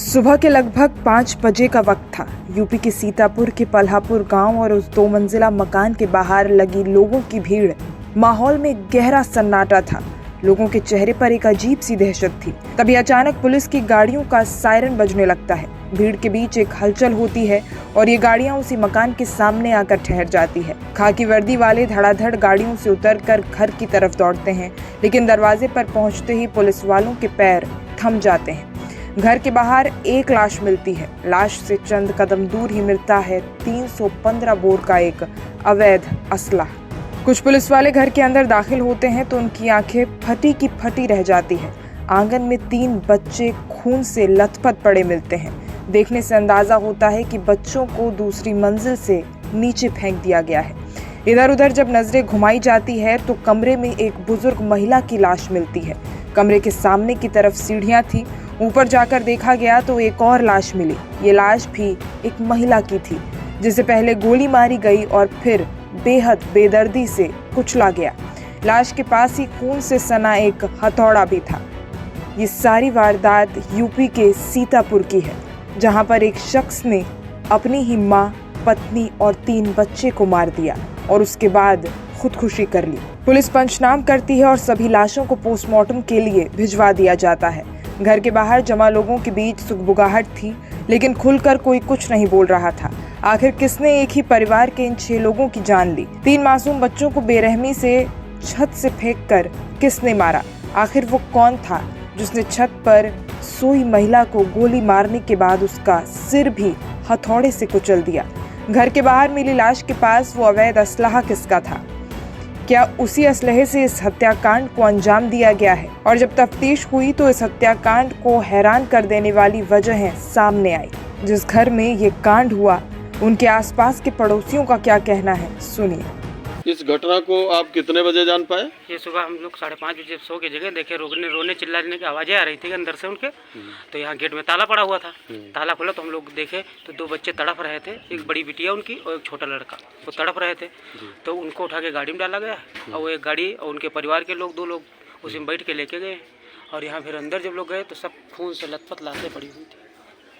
सुबह के लगभग 5 बजे का वक्त था। यूपी के सीतापुर के पल्हापुर गांव और उस 2 मंजिला मकान के बाहर लगी लोगों की भीड़। माहौल में गहरा सन्नाटा था। लोगों के चेहरे पर एक अजीब सी दहशत थी। तभी अचानक पुलिस की गाड़ियों का सायरन बजने लगता है। भीड़ के बीच एक हलचल होती है और ये गाड़ियां उसी मकान के सामने आकर ठहर जाती है। खाकी वर्दी वाले धड़ाधड़ गाड़ियों से उतरकर घर की तरफ दौड़ते हैं, लेकिन दरवाजे पर पहुंचते ही पुलिस वालों के पैर थम जाते हैं। घर के बाहर एक लाश मिलती है। लाश से चंद कदम दूर ही मिलता है 315 बोर का एक अवैध असला। कुछ पुलिस वाले घर के अंदर दाखिल होते हैं तो उनकी आंखें फटी की फटी रह जाती है। आंगन में 3 बच्चे खून से लथपथ पड़े मिलते हैं। देखने से अंदाजा होता है कि बच्चों को दूसरी मंजिल से नीचे फेंक दिया गया है। इधर उधर जब नजरें घुमाई जाती है तो कमरे में एक बुजुर्ग महिला की लाश मिलती है। कमरे के सामने की तरफ सीढ़ियां थी। ऊपर जाकर देखा गया तो एक और लाश मिली। ये लाश भी एक महिला की थी, जिसे पहले गोली मारी गई और फिर बेहद बेदर्दी से कुचला गया। लाश के पास ही खून से सना एक हथौड़ा भी था। ये सारी वारदात यूपी के सीतापुर की है, जहां पर एक शख्स ने अपनी ही मां, पत्नी और 3 बच्चे को मार दिया और उसके बाद खुदकुशी कर ली। पुलिस पंचनाम करती है और सभी लाशों को पोस्टमार्टम के लिए भिजवा दिया जाता है। घर के बाहर जमा लोगों के बीच सुगबुगाहट थी, लेकिन खुलकर कोई कुछ नहीं बोल रहा था। आखिर किसने एक ही परिवार के इन 6 लोगों की जान ली? 3 मासूम बच्चों को बेरहमी से छत से फेंककर किसने मारा? आखिर वो कौन था जिसने छत पर सोई महिला को गोली मारने के बाद उसका सिर भी हथौड़े से कुचल दिया? घर के बाहर मिली लाश के पास वो अवैध असलाह किसका था? क्या उसी असलहे से इस हत्याकांड को अंजाम दिया गया है? और जब तफ्तीश हुई तो इस हत्याकांड को हैरान कर देने वाली वजहें सामने आई। जिस घर में ये कांड हुआ, उनके आसपास के पड़ोसियों का क्या कहना है, सुनिए। इस घटना को आप कितने बजे जान पाए? ये सुबह हम लोग 5:30 बजे सो के जगह देखे, रोने चिल्लाने की आवाज़ें आ रही थी अंदर से उनके। तो यहाँ गेट में ताला पड़ा हुआ था। ताला खुला तो हम लोग देखे तो 2 बच्चे तड़प रहे थे। एक बड़ी बिटिया उनकी और एक छोटा लड़का, वो तड़प रहे थे। तो उनको उठा के गाड़ी में डाला गया और वो एक गाड़ी और उनके परिवार के लोग 2 लोग उसी में बैठ के लेके गए। और यहाँ फिर अंदर जब लोग गए तो सब खून से लथपथ लाशें पड़ी हुई थी।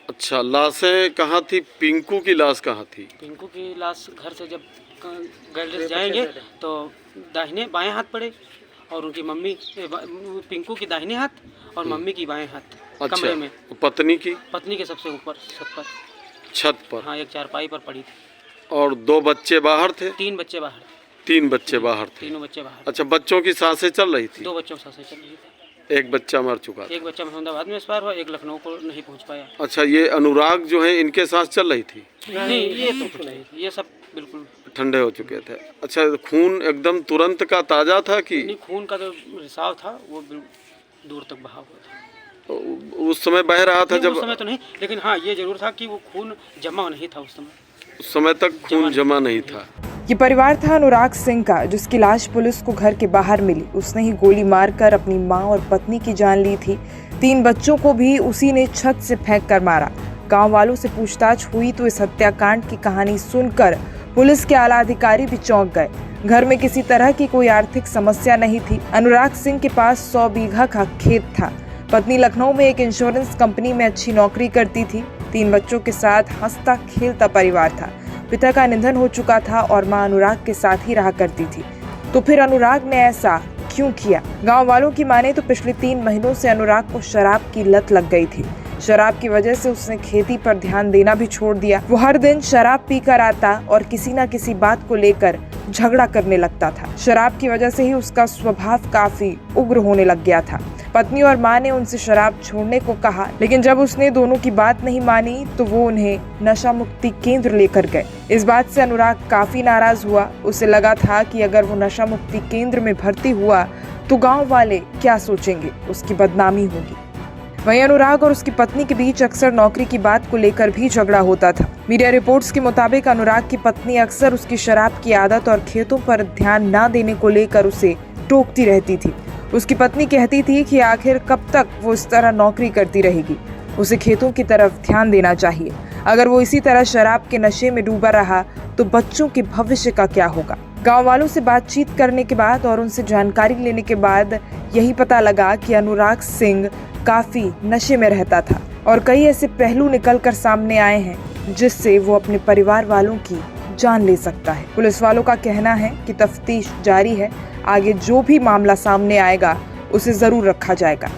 अच्छा, लाशें कहाँ थी? पिंकू की लाश कहाँ थी? पिंकू की लाश घर से जब गैलरी जाएंगे तो दाहिने बाएं हाथ पड़े और उनकी मम्मी, पिंकू की दाहिने हाथ और मम्मी की बाएं हाथ। अच्छा, कमरे में। पत्नी के सबसे ऊपर छत पर। हाँ, एक चारपाई पर पड़ी थी। और 2 बच्चे बाहर थे? 3 बच्चे बाहर। 3 बच्चे बाहर थे? तीनों बच्चे बाहर। अच्छा, बच्चों की सांसें चल रही थी? 2 बच्चों की सांसें चल रही थी। एक बच्चा मर चुका था? एक बच्चा अहमदाबाद में एक्सपायर हुआ, एक लखनऊ को नहीं पहुंच पाया। अच्छा, ये अनुराग जो है, इनके सांस चल रही थी? नहीं, ये तो कुछ नहीं, ये सब बिल्कुल ठंडे हो चुके थे। अच्छा, खून एकदम तुरंत का ताजा था कि? नहीं, खून का जो रिसाव था वो दूर तक बहा हुआ था। तो उस समय बह रहा था? जब उस समय तो नहीं, लेकिन हाँ ये जरूर था कि वो खून जमा नहीं था उस समय तक खून जमा नहीं था। ये परिवार था अनुराग सिंह का, जिसकी लाश पुलिस को घर के बाहर मिली। उसने ही गोली मारकर अपनी मां और पत्नी की जान ली थी। 3 बच्चों को भी उसी ने छत से फेंक कर मारा। गांव वालों से पूछताछ हुई तो इस हत्याकांड की कहानी सुनकर पुलिस के आला अधिकारी भी चौंक गए। घर में किसी तरह की कोई आर्थिक समस्या नहीं थी। अनुराग सिंह के पास 100 बीघा का खेत था। पत्नी लखनऊ में एक इंश्योरेंस कंपनी में अच्छी नौकरी करती थी। 3 बच्चों के साथ हंसता खेलता परिवार था। पिता का निधन हो चुका था और मां अनुराग के साथ ही रहा करती थी। तो फिर अनुराग ने ऐसा क्यों किया? गांव वालों की माने तो पिछले 3 महीनों से अनुराग को शराब की लत लग गई थी। शराब की वजह से उसने खेती पर ध्यान देना भी छोड़ दिया। वो हर दिन शराब पीकर आता और किसी न किसी बात को लेकर झगड़ा करने लगता था। शराब की वजह से ही उसका स्वभाव काफी उग्र होने लग गया था। पत्नी और मां ने उनसे शराब छोड़ने को कहा, लेकिन जब उसने दोनों की बात नहीं मानी तो वो उन्हें नशा मुक्ति केंद्र लेकर गए। इस बात से अनुराग काफी नाराज हुआ। उसे लगा था कि अगर वो नशा मुक्ति केंद्र में भर्ती हुआ तो गांव वाले क्या सोचेंगे, उसकी बदनामी होगी। वहीं अनुराग और उसकी पत्नी के बीच अक्सर नौकरी की बात को लेकर भी झगड़ा होता था। मीडिया रिपोर्ट्स के मुताबिक अनुराग की पत्नी अक्सर उसकी शराब की आदत और खेतों पर ध्यान न देने को लेकर उसे टोकती रहती थी। उसकी पत्नी कहती थी कि आखिर कब तक वो इस तरह नौकरी करती रहेगी, उसे खेतों की तरफ ध्यान देना चाहिए। अगर वो इसी तरह शराब के नशे में डूबा रहा तो बच्चों के भविष्य का क्या होगा? गांव वालों से बातचीत करने के बाद और उनसे जानकारी लेने के बाद यही पता लगा कि अनुराग सिंह काफी नशे में रहता था। और कई ऐसे पहलू निकलकर सामने आए हैं जिससे वो अपने परिवार वालों की जान ले सकता है। पुलिस वालों का कहना है कि तफ्तीश जारी है, आगे जो भी मामला सामने आएगा उसे जरूर रखा जाएगा।